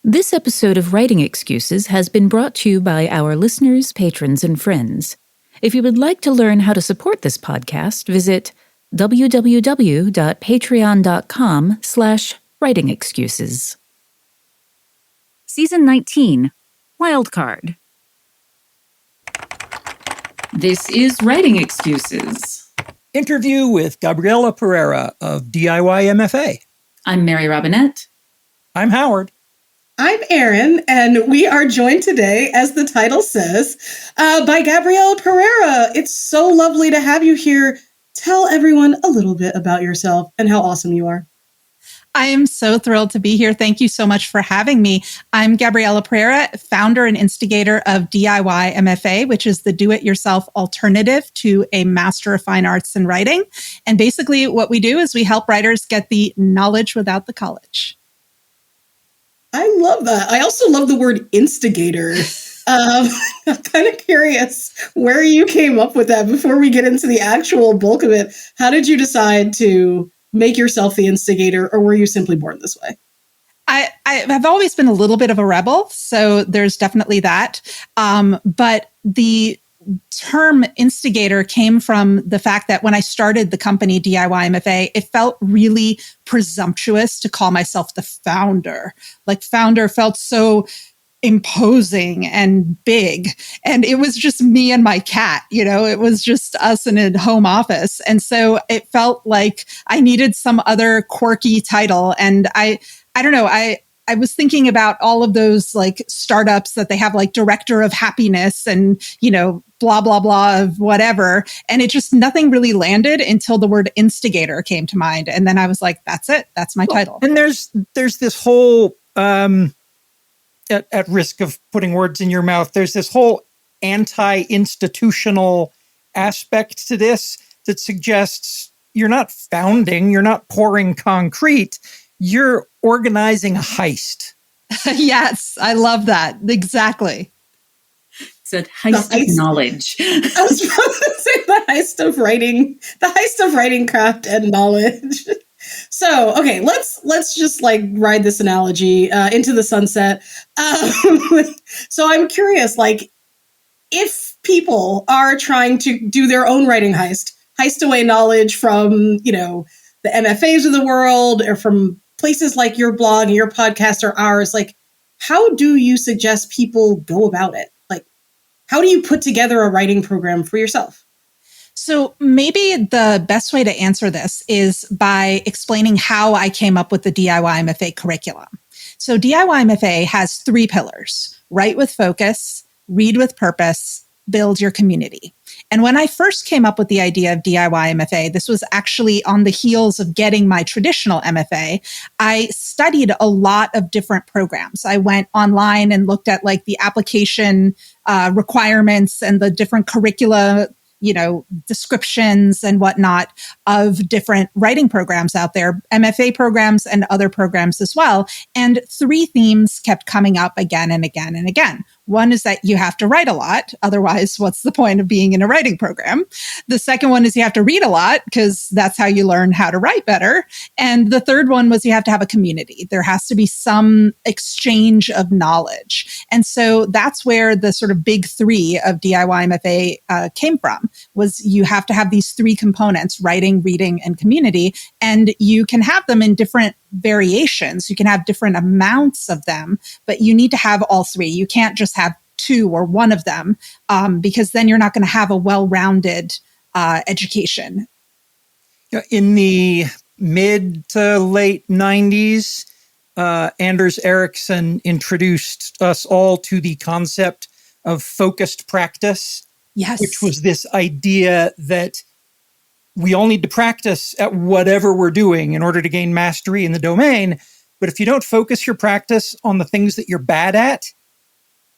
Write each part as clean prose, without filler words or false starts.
This episode of Writing Excuses has been brought to you by our listeners, patrons, and friends. If you would like to learn how to support this podcast, visit www.patreon.com/writingexcuses. Season 19, Wildcard. This is Writing Excuses. Interview with Gabriela Pereira of DIY MFA. I'm Mary Robinette. I'm Howard. I'm Erin, and we are joined today, as the title says, by Gabriela Pereira. It's so lovely to have you here. Tell everyone a little bit about yourself and how awesome you are. I am so thrilled to be here. Thank you so much for having me. I'm Gabriela Pereira, founder and instigator of DIY MFA, which is the do-it-yourself alternative to a Master of Fine Arts in Writing. And basically what we do is we help writers get the knowledge without the college. I love that. I also love the word instigator. I'm kind of curious where you came up with that before we get into the actual bulk of it. How did you decide to make yourself the instigator, or were you simply born this way? I have always been a little bit of a rebel, so there's definitely that. But the term instigator came from the fact that when I started the company DIY MFA, it felt really presumptuous to call myself the founder. Like founder felt so imposing and big. And it was just me and my cat, it was just us in a home office. And so it felt like I needed some other quirky title. And I don't know, I was thinking about all of those like startups that they have like director of happiness and, blah, blah, blah of whatever. And it just, nothing really landed until the word instigator came to mind. And then I was like, that's it. That's my title. And there's this whole, at risk of putting words in your mouth, there's this whole anti-institutional aspect to this that suggests you're not founding, you're not pouring concrete, you're organizing a heist. Yes, I love that. Exactly. It's a heist of knowledge. I was about to say the heist of writing craft and knowledge. So, okay, let's just like ride this analogy into the sunset. So I'm curious, like, if people are trying to do their own writing heist away knowledge from, the MFAs of the world or from places like your blog and your podcast or ours, like, how do you suggest people go about it? Like, how do you put together a writing program for yourself? So maybe the best way to answer this is by explaining how I came up with the DIY MFA curriculum. So DIY MFA has 3 pillars: write with focus, read with purpose, build your community. And when I first came up with the idea of DIY MFA, this was actually on the heels of getting my traditional MFA. I studied a lot of different programs. I went online and looked at like the application requirements and the different curricula, descriptions and whatnot of different writing programs out there, MFA programs and other programs as well. And 3 themes kept coming up again and again and again. One is that you have to write a lot. Otherwise, what's the point of being in a writing program? The second one is you have to read a lot because that's how you learn how to write better. And the third one was you have to have a community. There has to be some exchange of knowledge. And so that's where the sort of big 3 of DIY MFA came from, was you have to have these 3 components: writing, reading, and community. And you can have them in different variations. You can have different amounts of them, but you need to have all 3. You can't just have 2 or 1 of them, because then you're not going to have a well-rounded education. In the mid to late 90s, Anders Ericsson introduced us all to the concept of focused practice. Yes. Which was this idea that we all need to practice at whatever we're doing in order to gain mastery in the domain. But if you don't focus your practice on the things that you're bad at,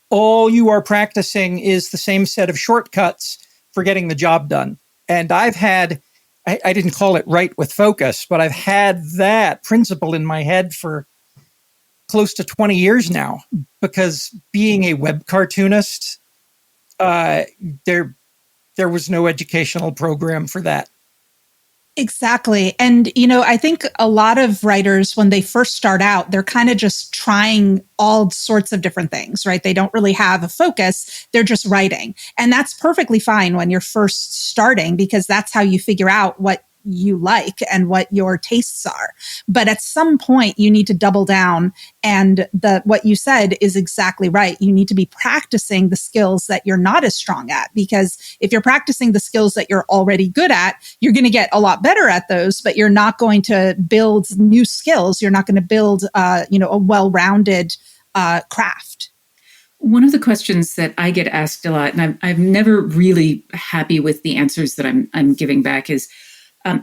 all you are practicing is the same set of shortcuts for getting the job done. And I've had, I didn't call it write with focus, but I've had that principle in my head for close to 20 years now, because being a web cartoonist, there was no educational program for that. Exactly. And, I think a lot of writers, when they first start out, they're kind of just trying all sorts of different things, right? They don't really have a focus. They're just writing. And that's perfectly fine when you're first starting, because that's how you figure out what you like and what your tastes are. But at some point you need to double down, and what you said is exactly right. You need to be practicing the skills that you're not as strong at, because if you're practicing the skills that you're already good at, you're going to get a lot better at those, but you're not going to build new skills. You're not going to build a well-rounded craft. One of the questions that I get asked a lot, and I'm never really happy with the answers that I'm giving back, is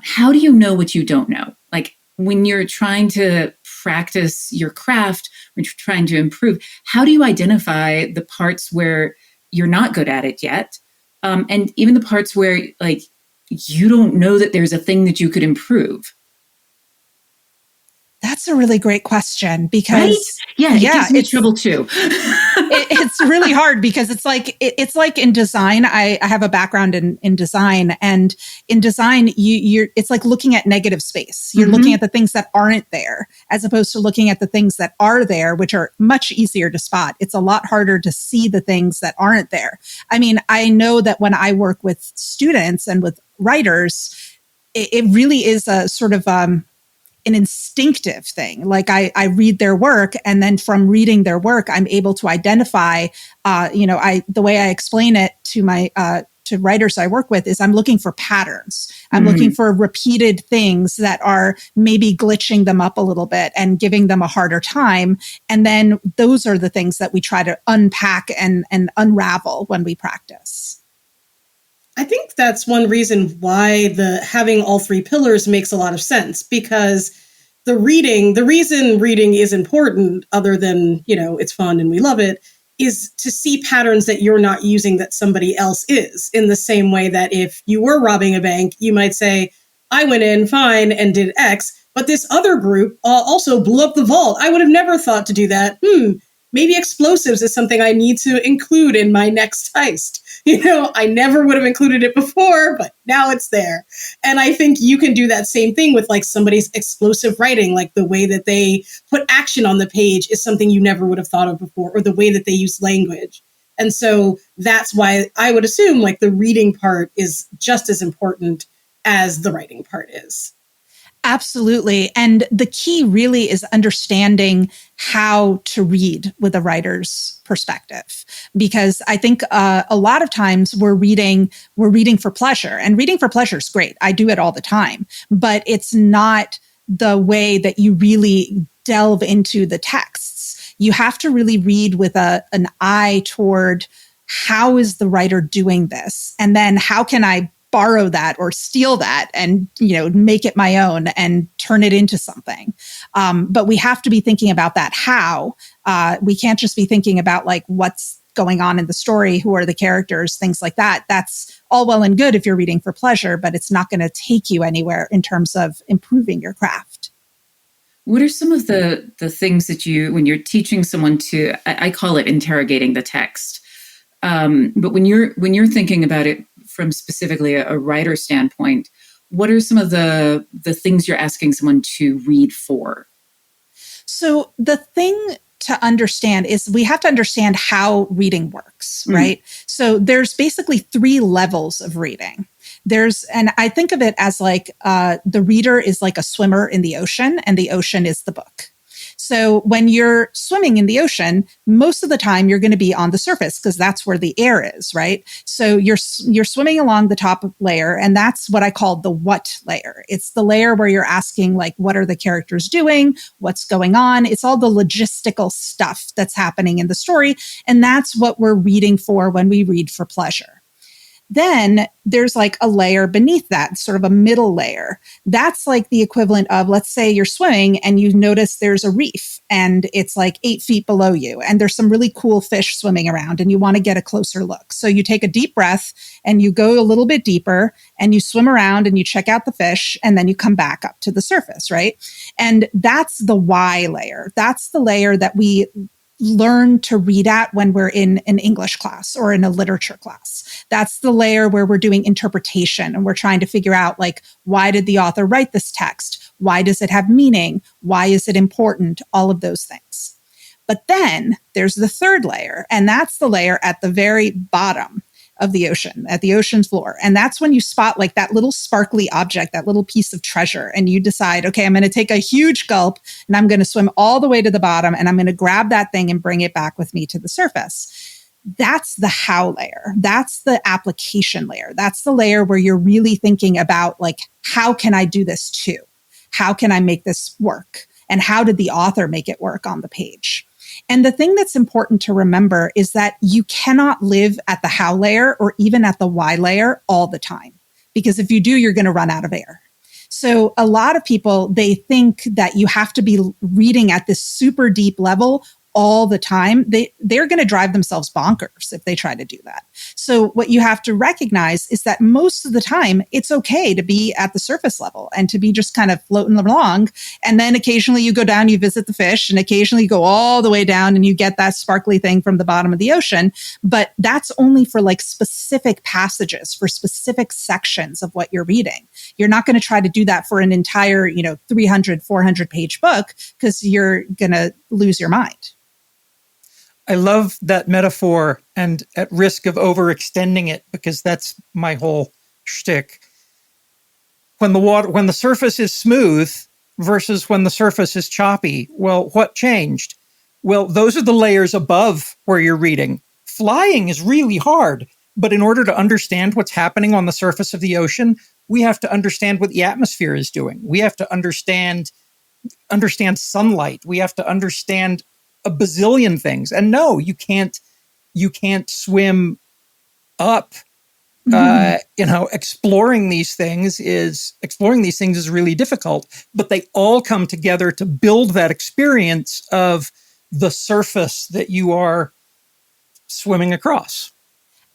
how do you know what you don't know? Like when you're trying to practice your craft, when you're trying to improve, how do you identify the parts where you're not good at it yet? And even the parts where like you don't know that there's a thing that you could improve. That's a really great question, because right? It gives me trouble too. It's really hard, because it's like in design. I have a background in design, and in design, it's like looking at negative space. You're looking at the things that aren't there, as opposed to looking at the things that are there, which are much easier to spot. It's a lot harder to see the things that aren't there. I mean, I know that when I work with students and with writers, it really is a sort of an instinctive thing. Like I read their work, and then from reading their work, I'm able to identify, the way I explain it to my, to writers I work with is I'm looking for patterns. I'm looking for repeated things that are maybe glitching them up a little bit and giving them a harder time. And then those are the things that we try to unpack and unravel when we practice. I think that's one reason why having all three pillars makes a lot of sense, because the reason reading is important, other than, it's fun and we love it, is to see patterns that you're not using that somebody else is. In the same way that if you were robbing a bank, you might say, I went in fine and did X, but this other group also blew up the vault. I would have never thought to do that. Maybe explosives is something I need to include in my next heist. I never would have included it before, but now it's there. And I think you can do that same thing with like somebody's explosive writing, like the way that they put action on the page is something you never would have thought of before, or the way that they use language. And so that's why I would assume like the reading part is just as important as the writing part is. Absolutely. And the key really is understanding how to read with a writer's perspective, because I think a lot of times we're reading for pleasure, and reading for pleasure is great. I do it all the time, but it's not the way that you really delve into the texts. You have to really read with an eye toward how is the writer doing this? And then how can I borrow that or steal that and, make it my own and turn it into something. But we have to be thinking about that how. We can't just be thinking about like what's going on in the story, who are the characters, things like that. That's all well and good if you're reading for pleasure, but it's not going to take you anywhere in terms of improving your craft. What are some of the things that when you're teaching someone to, I call it interrogating the text. But when you're thinking about it from specifically a writer standpoint, what are some of the things you're asking someone to read for? So the thing to understand is we have to understand how reading works, right? So there's basically 3 levels of reading. And I think of it as like the reader is like a swimmer in the ocean, and the ocean is the book. So when you're swimming in the ocean, most of the time you're going to be on the surface because that's where the air is, right? So you're swimming along the top layer, and that's what I call the what layer. It's the layer where you're asking like, what are the characters doing? What's going on? It's all the logistical stuff that's happening in the story. And that's what we're reading for when we read for pleasure. Then there's like a layer beneath that, sort of a middle layer. That's like the equivalent of, let's say you're swimming and you notice there's a reef and it's like 8 feet below you and there's some really cool fish swimming around and you want to get a closer look. So you take a deep breath and you go a little bit deeper and you swim around and you check out the fish and then you come back up to the surface, right? And that's the why layer. That's the layer that we learn to read at when we're in an English class or in a literature class. That's the layer where we're doing interpretation and we're trying to figure out, like, why did the author write this text? Why does it have meaning? Why is it important? All of those things. But then there's the third layer, and that's the layer at the very bottom of the ocean, at the ocean floor. And that's when you spot like that little sparkly object, that little piece of treasure. And you decide, okay, I'm going to take a huge gulp and I'm going to swim all the way to the bottom and I'm going to grab that thing and bring it back with me to the surface. That's the how layer. That's the application layer. That's the layer where you're really thinking about, like, how can I do this too? How can I make this work? And how did the author make it work on the page? And the thing that's important to remember is that you cannot live at the how layer or even at the why layer all the time, because if you do, you're going to run out of air. So a lot of people, they think that you have to be reading at this super deep level all the time. They're going to drive themselves bonkers if they try to do that. So what you have to recognize is that most of the time, it's okay to be at the surface level and to be just kind of floating along. And then occasionally you go down, you visit the fish, and occasionally you go all the way down and you get that sparkly thing from the bottom of the ocean. But that's only for like specific passages, for specific sections of what you're reading. You're not going to try to do that for an entire, 300, 400 page book, because you're going to lose your mind. I love that metaphor, and at risk of overextending it, because that's my whole shtick. When the surface is smooth versus when the surface is choppy, well, what changed? Well, those are the layers above where you're reading. Flying is really hard, but in order to understand what's happening on the surface of the ocean, we have to understand what the atmosphere is doing. We have to understand sunlight. We have to understand a bazillion things. And no, you can't swim up. Exploring these things is really difficult, but they all come together to build that experience of the surface that you are swimming across.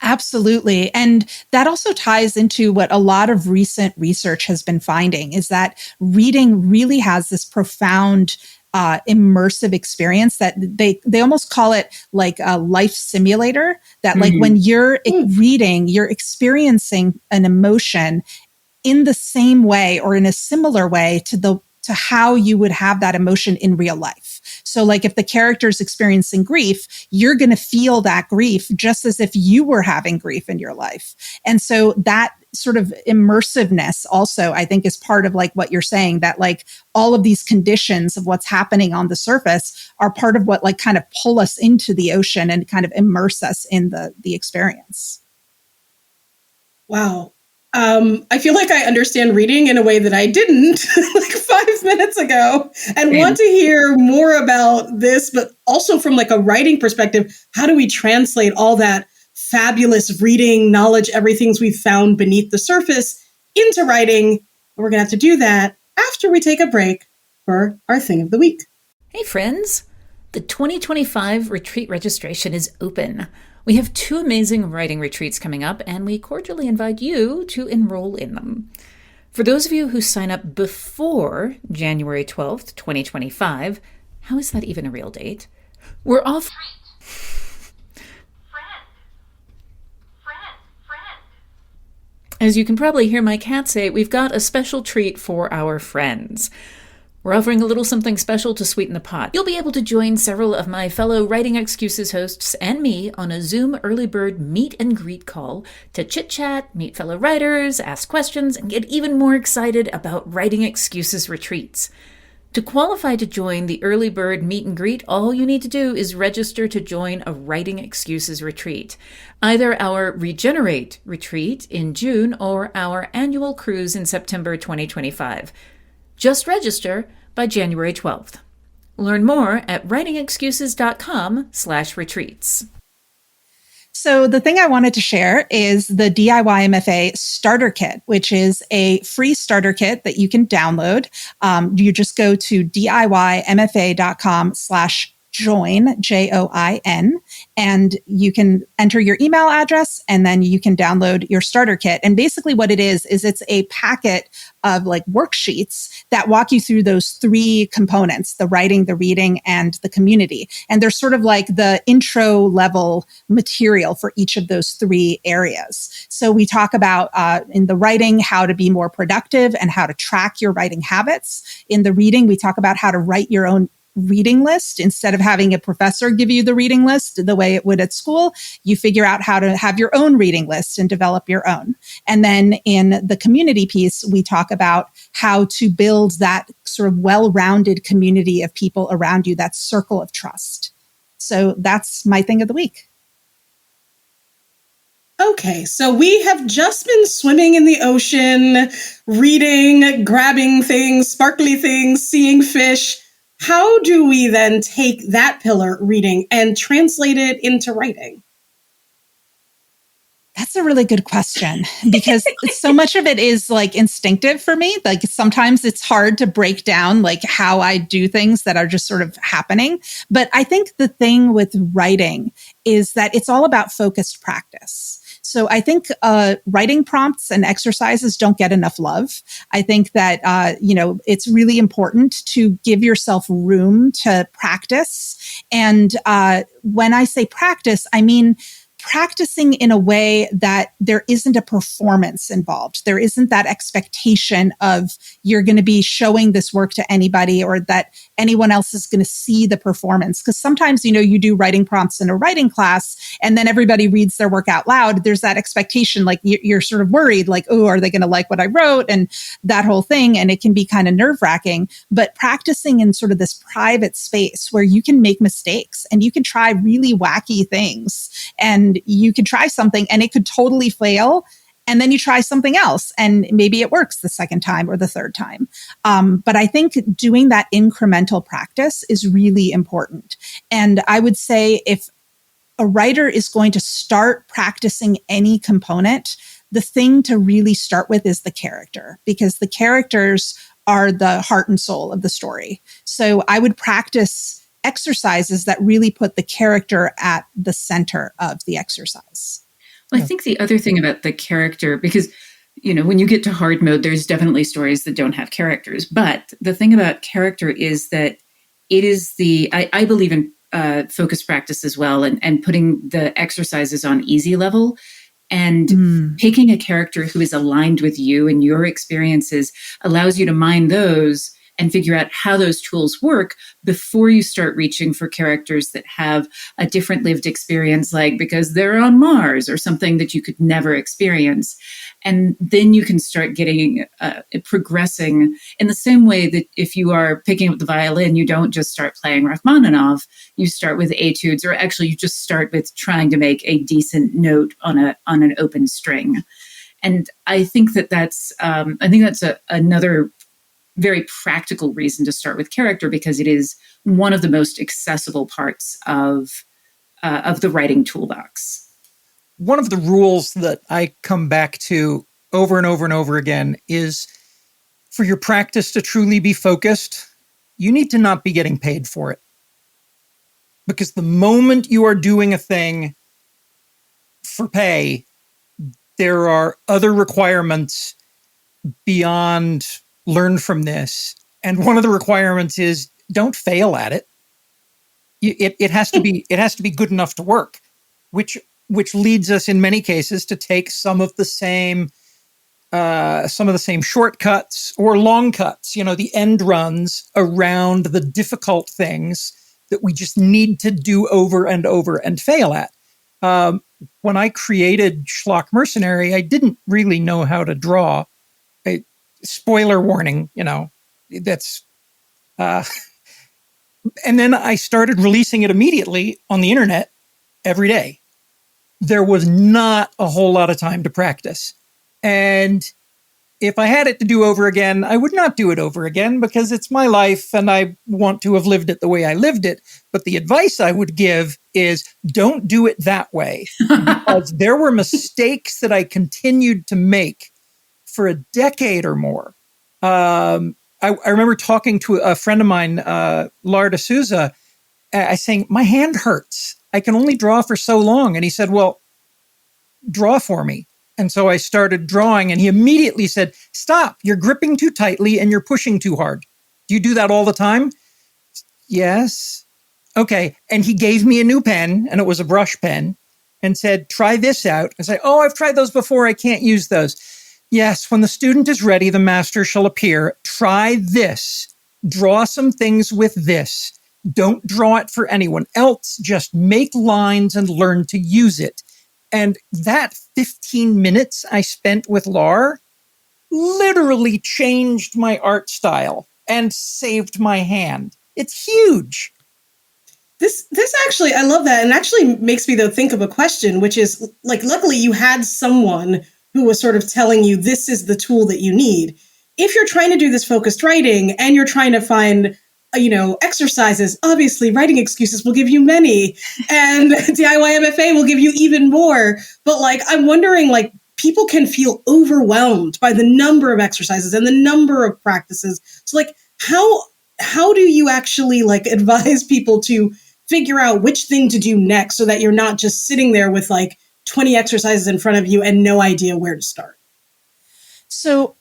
Absolutely. And that also ties into what a lot of recent research has been finding, is that reading really has this profound immersive experience that they almost call it like a life simulator, that like when you're reading, you're experiencing an emotion in the same way or in a similar way to how you would have that emotion in real life. So like if the character's experiencing grief, you're going to feel that grief just as if you were having grief in your life. And so that sort of immersiveness also, I think, is part of like what you're saying, that like all of these conditions of what's happening on the surface are part of what like kind of pull us into the ocean and kind of immerse us in the experience. Wow. I feel like I understand reading in a way that I didn't like 5 minutes ago, and want to hear more about this, but also from like a writing perspective. How do we translate all that fabulous reading knowledge, everything we've found beneath the surface, into writing? We're going to have to do that after we take a break for our thing of the week. Hey friends, the 2025 retreat registration is open. We have 2 amazing writing retreats coming up, and we cordially invite you to enroll in them. For those of you who sign up before January 12th, 2025, how is that even a real date? We're off. As you can probably hear my cat say, we've got a special treat for our friends. We're offering a little something special to sweeten the pot. You'll be able to join several of my fellow Writing Excuses hosts and me on a Zoom early bird meet and greet call to chit-chat, meet fellow writers, ask questions, and get even more excited about Writing Excuses retreats. To qualify to join the early bird meet and greet, all you need to do is register to join a Writing Excuses retreat, either our Regenerate retreat in June or our annual cruise in September 2025. Just register by January 12th. Learn more at writingexcuses.com/retreats. So the thing I wanted to share is the DIY MFA starter kit, which is a free starter kit that you can download. You just go to DIYMFA.com/ join, JOIN, and you can enter your email address and then you can download your starter kit. And basically what it is it's a packet of like worksheets that walk you through those three components, the writing, the reading, and the community. And they're sort of like the intro level material for each of those three areas. So we talk about in the writing, how to be more productive and how to track your writing habits. In the reading, we talk about how to write your own reading list. Instead of having a professor give you the reading list the way it would at school, you figure out how to have your own reading list and develop your own. And then in the community piece, we talk about how to build that sort of well-rounded community of people around you, that circle of trust. So that's my thing of the week. Okay, so we have just been swimming in the ocean, reading, grabbing things, sparkly things, seeing fish. How do we then take that pillar, reading, and translate it into writing? That's a really good question because so much of it is like instinctive for me. Like sometimes it's hard to break down like how I do things that are just sort of happening. But I think the thing with writing is that it's all about focused practice. So I think writing prompts and exercises don't get enough love. I think that, it's really important to give yourself room to practice. And when I say practice, I mean practicing in a way that there isn't a performance involved. There isn't that expectation of you're going to be showing this work to anybody or that anyone else is going to see the performance. Because sometimes, you do writing prompts in a writing class and then everybody reads their work out loud. There's that expectation, like you're sort of worried, like, oh, are they going to like what I wrote? And that whole thing. And it can be kind of nerve-wracking. But practicing in sort of this private space where you can make mistakes and you can try really wacky things and you could try something and it could totally fail. And then you try something else and maybe it works the second time or the third time. But I think doing that incremental practice is really important. And I would say if a writer is going to start practicing any component, the thing to really start with is the character, because the characters are the heart and soul of the story. So I would practice exercises that really put the character at the center of the exercise. Well, I think the other thing about the character, because, when you get to hard mode, there's definitely stories that don't have characters. But the thing about character is that it is I believe in focus practice as well and putting the exercises on easy level and picking a character who is aligned with you and your experiences allows you to mine those and figure out how those tools work before you start reaching for characters that have a different lived experience, like because they're on Mars or something that you could never experience. And then you can start getting progressing in the same way that if you are picking up the violin, you don't just start playing Rachmaninoff, you start with etudes, or actually you just start with trying to make a decent note on an open string. And I think that's another very practical reason to start with character, because it is one of the most accessible parts of the writing toolbox. One of the rules that I come back to over and over and over again is for your practice to truly be focused, you need to not be getting paid for it. Because the moment you are doing a thing for pay, there are other requirements beyond learn from this. And one of the requirements is don't fail at it. It has to be good enough to work, which leads us in many cases to take some of the same shortcuts or long cuts, the end runs around the difficult things that we just need to do over and over and fail at. When I created Schlock Mercenary, I didn't really know how to draw. Spoiler warning, that's, and then I started releasing it immediately on the internet every day. There was not a whole lot of time to practice. And if I had it to do over again, I would not do it over again because it's my life and I want to have lived it the way I lived it. But the advice I would give is don't do it that way, because there were mistakes that I continued to make for a decade or more. I remember talking to a friend of mine, Lara D'Souza, I saying, my hand hurts. I can only draw for so long. And he said, well, draw for me. And so I started drawing, and he immediately said, stop, you're gripping too tightly and you're pushing too hard. Do you do that all the time? Yes. Okay. And he gave me a new pen, and it was a brush pen, and said, try this out. I said, oh, I've tried those before. I can't use those. Yes. When the student is ready, the master shall appear. Try this. Draw some things with this. Don't draw it for anyone else. Just make lines and learn to use it. And that 15 minutes I spent with Lar literally changed my art style and saved my hand. It's huge. This actually, I love that, and actually makes me though think of a question, which is like, luckily you had someone who was sort of telling you this is the tool that you need. If you're trying to do this focused writing and you're trying to find exercises, obviously writing excuses will give you many, and DIY MFA will give you even more. But like, I'm wondering, like, people can feel overwhelmed by the number of exercises and the number of practices. So like, how do you actually like advise people to figure out which thing to do next so that you're not just sitting there with like 20 exercises in front of you and no idea where to start? So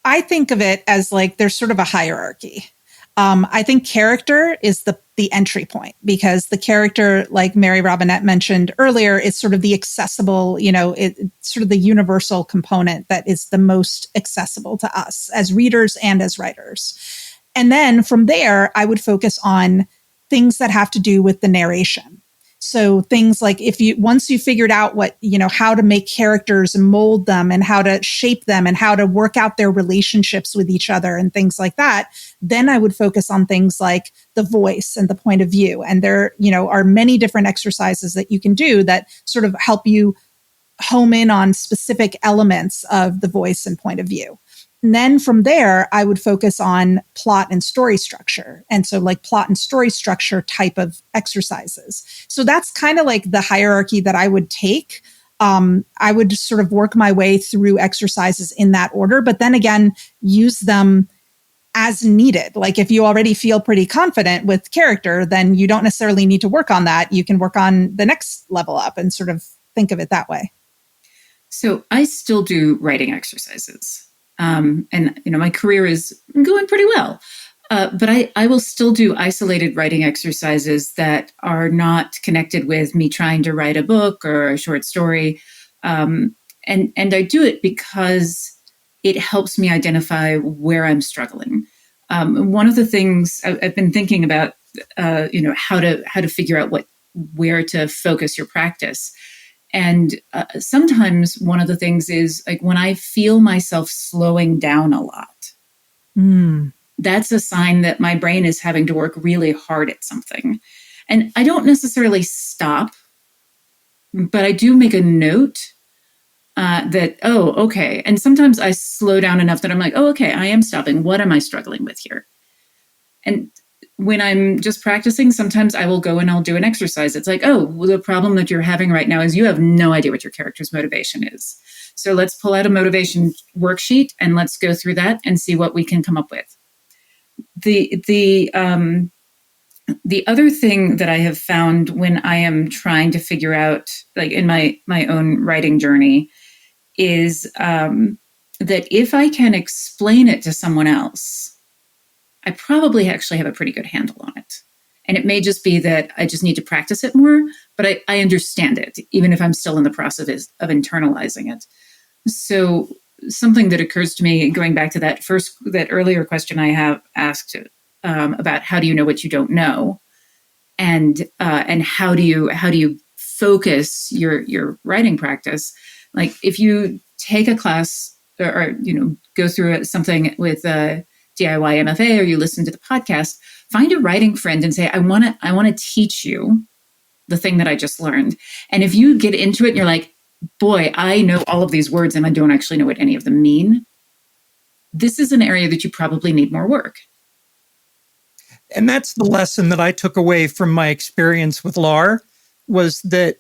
I think of it as like there's sort of a hierarchy. I think character is the entry point, because the character, like Mary Robinette mentioned earlier, is sort of the accessible, it's sort of the universal component that is the most accessible to us as readers and as writers. And then from there, I would focus on things that have to do with the narration. So things like once you figured out how to make characters and mold them and how to shape them and how to work out their relationships with each other and things like that, then I would focus on things like the voice and the point of view. And there, are many different exercises that you can do that sort of help you home in on specific elements of the voice and point of view. And then from there, I would focus on plot and story structure. And so like plot and story structure type of exercises. So that's kind of like the hierarchy that I would take. I would sort of work my way through exercises in that order, but then again, use them as needed. Like if you already feel pretty confident with character, then you don't necessarily need to work on that. You can work on the next level up and sort of think of it that way. So I still do writing exercises. And my career is going pretty well. But I will still do isolated writing exercises that are not connected with me trying to write a book or a short story. And I do it because it helps me identify where I'm struggling. One of the things I've been thinking about, how to figure out where to focus your practice. And sometimes one of the things is like when I feel myself slowing down a lot, that's a sign that my brain is having to work really hard at something. And I don't necessarily stop, but I do make a note that, oh, okay. And sometimes I slow down enough that I'm like, oh, okay, I am stopping. What am I struggling with here? And when I'm just practicing, sometimes I will go and I'll do an exercise. It's like, oh, well, the problem that you're having right now is you have no idea what your character's motivation is. So let's pull out a motivation worksheet and let's go through that and see what we can come up with. The other thing that I have found when I am trying to figure out, like in my own writing journey, is that if I can explain it to someone else, I probably actually have a pretty good handle on it. And it may just be that I just need to practice it more, but I understand it, even if I'm still in the process of internalizing it. So something that occurs to me, going back to that earlier question I have asked about how do you know what you don't know, and how do you focus your writing practice? Like if you take a class or go through something with DIY MFA, or you listen to the podcast, find a writing friend and say, I want to teach you the thing that I just learned. And if you get into it and you're like, boy, I know all of these words and I don't actually know what any of them mean, this is an area that you probably need more work. And that's the lesson that I took away from my experience with LAR, was that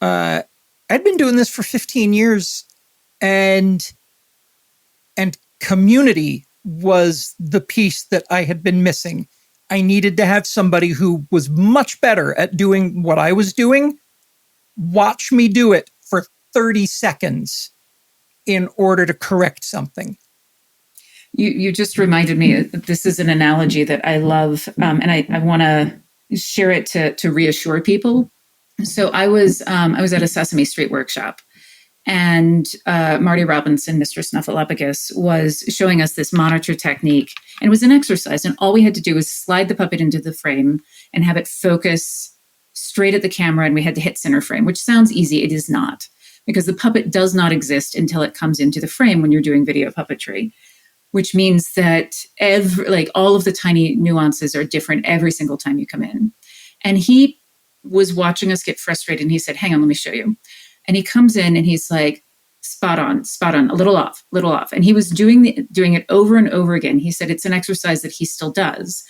I'd been doing this for 15 years, and community was the piece that I had been missing. I needed to have somebody who was much better at doing what I was doing watch me do it for 30 seconds in order to correct something. You just reminded me, this is an analogy that I love, and I want to share it to reassure people. So I was at a Sesame Street workshop, and Marty Robinson, Mr. Snuffleupagus, was showing us this monitor technique, and it was an exercise, and all we had to do was slide the puppet into the frame and have it focus straight at the camera, and we had to hit center frame, which sounds easy. It is not, because the puppet does not exist until it comes into the frame when you're doing video puppetry, which means that all of the tiny nuances are different every single time you come in. And he was watching us get frustrated, and he said, hang on, let me show you. And he comes in and he's like, spot on, a little off. And he was doing it over and over again. He said it's an exercise that he still does.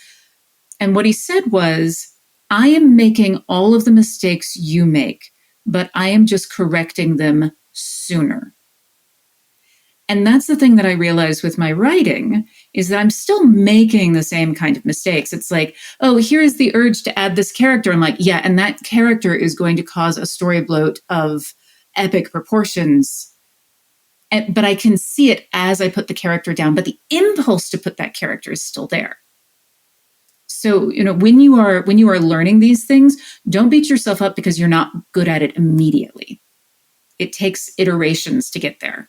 And what he said was, I am making all of the mistakes you make, but I am just correcting them sooner. And that's the thing that I realized with my writing, is that I'm still making the same kind of mistakes. It's like, oh, here's the urge to add this character. I'm like, yeah, and that character is going to cause a story bloat of epic proportions. But I can see it as I put the character down, but the impulse to put that character is still there. So, when you are learning these things, don't beat yourself up because you're not good at it immediately. It takes iterations to get there.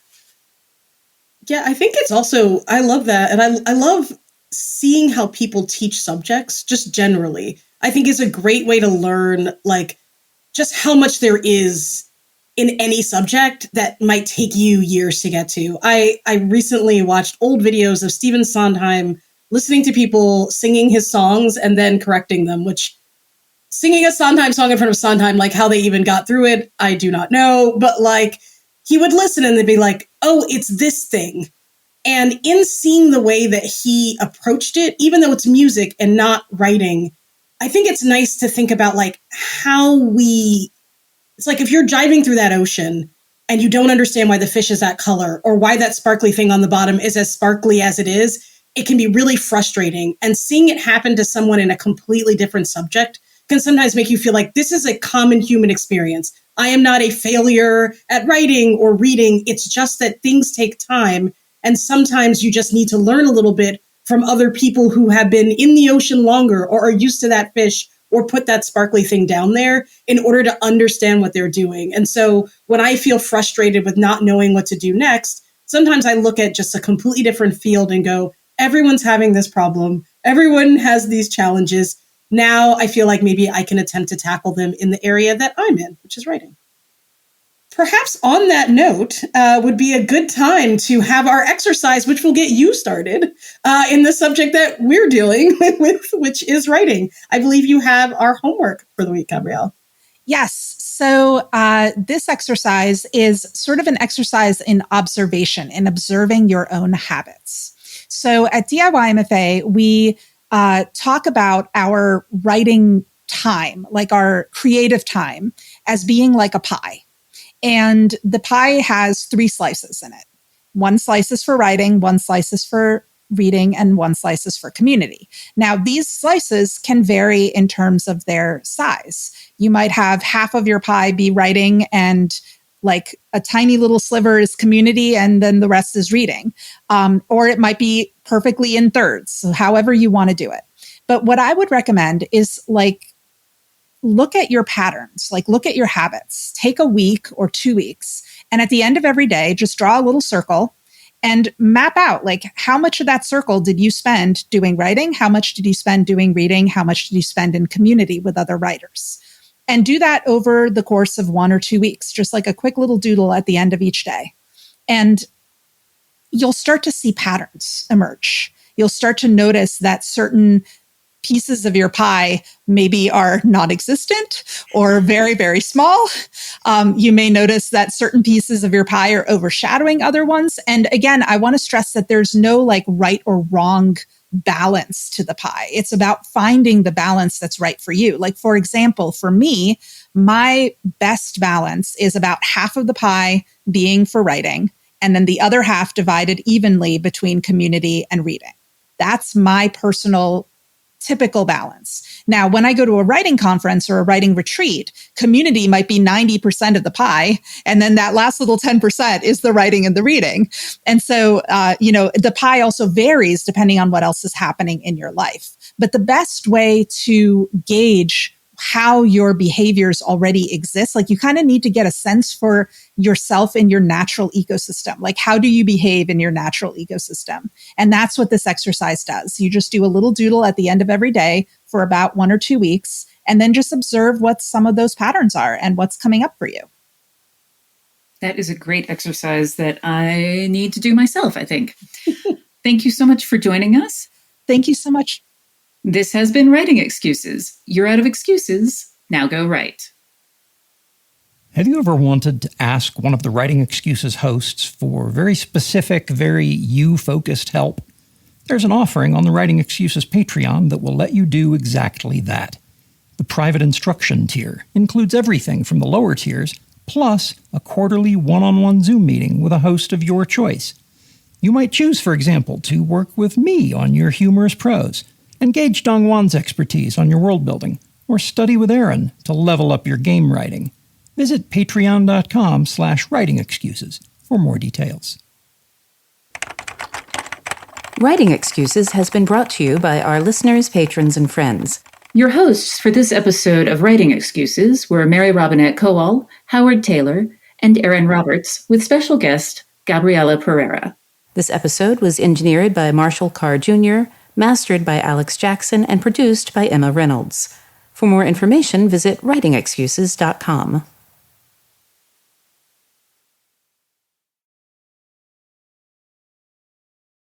Yeah, I think it's also, I love that. And I love seeing how people teach subjects just generally. I think is a great way to learn, like, just how much there is in any subject that might take you years to get to. I recently watched old videos of Stephen Sondheim listening to people singing his songs and then correcting them, which singing a Sondheim song in front of Sondheim, like how they even got through it, I do not know. But like, he would listen and they'd be like, oh, it's this thing. And in seeing the way that he approached it, even though it's music and not writing, I think it's nice to think about like it's like if you're diving through that ocean and you don't understand why the fish is that color or why that sparkly thing on the bottom is as sparkly as it is, it can be really frustrating. And seeing it happen to someone in a completely different subject can sometimes make you feel like this is a common human experience. I am not a failure at writing or reading. It's just that things take time. And sometimes you just need to learn a little bit from other people who have been in the ocean longer or are used to that fish or put that sparkly thing down there in order to understand what they're doing. And so when I feel frustrated with not knowing what to do next, sometimes I look at just a completely different field and go, everyone's having this problem. Everyone has these challenges. Now I feel like maybe I can attempt to tackle them in the area that I'm in, which is writing. Perhaps on that note, would be a good time to have our exercise, which will get you started in the subject that we're dealing with, which is writing. I believe you have our homework for the week, Gabrielle. Yes. So this exercise is sort of an exercise in observation, in observing your own habits. So at DIY MFA, we talk about our writing time, like our creative time, as being like a pie. And the pie has 3 slices in it. 1 slice is for writing, 1 slice is for reading, and 1 slice is for community. Now, these slices can vary in terms of their size. You might have half of your pie be writing and like a tiny little sliver is community and then the rest is reading. Or it might be perfectly in thirds, so however you want to do it. But what I would recommend is like, look at your patterns, like look at your habits, take a week or 2 weeks. And at the end of every day, just draw a little circle and map out like how much of that circle did you spend doing writing? How much did you spend doing reading? How much did you spend in community with other writers? And do that over the course of 1 or 2 weeks, just like a quick little doodle at the end of each day. And you'll start to see patterns emerge. You'll start to notice that certain pieces of your pie maybe are non-existent or very, very small. You may notice that certain pieces of your pie are overshadowing other ones. And again, I want to stress that there's no like right or wrong balance to the pie. It's about finding the balance that's right for you. Like, for example, for me, my best balance is about half of the pie being for writing and then the other half divided evenly between community and reading. That's my personal typical balance. Now, when I go to a writing conference or a writing retreat, community might be 90% of the pie. And then that last little 10% is the writing and the reading. And so, the pie also varies depending on what else is happening in your life. But the best way to gauge how your behaviors already exist, like you kind of need to get a sense for yourself in your natural ecosystem. Like, how do you behave in your natural ecosystem? And that's what this exercise does. You just do a little doodle at the end of every day for about 1 or 2 weeks, and then just observe what some of those patterns are and what's coming up for you. That is a great exercise that I need to do myself, I think. Thank you so much for joining us. Thank you so much. This has been Writing Excuses. You're out of excuses. Now go write. Have you ever wanted to ask one of the Writing Excuses hosts for very specific, very you-focused help? There's an offering on the Writing Excuses Patreon that will let you do exactly that. The private instruction tier includes everything from the lower tiers, plus a quarterly one-on-one Zoom meeting with a host of your choice. You might choose, for example, to work with me on your humorous prose, engage Dongwan's expertise on your world building, or study with Aaron to level up your game writing. Visit patreon.com/writing excuses for more details. Writing Excuses has been brought to you by our listeners, patrons, and friends. Your hosts for this episode of Writing Excuses were Mary Robinette Kowal, Howard Taylor, and Aaron Roberts, with special guest Gabriela Pereira. This episode was engineered by Marshall Carr Jr., mastered by Alex Jackson, and produced by Emma Reynolds. For more information, visit writingexcuses.com.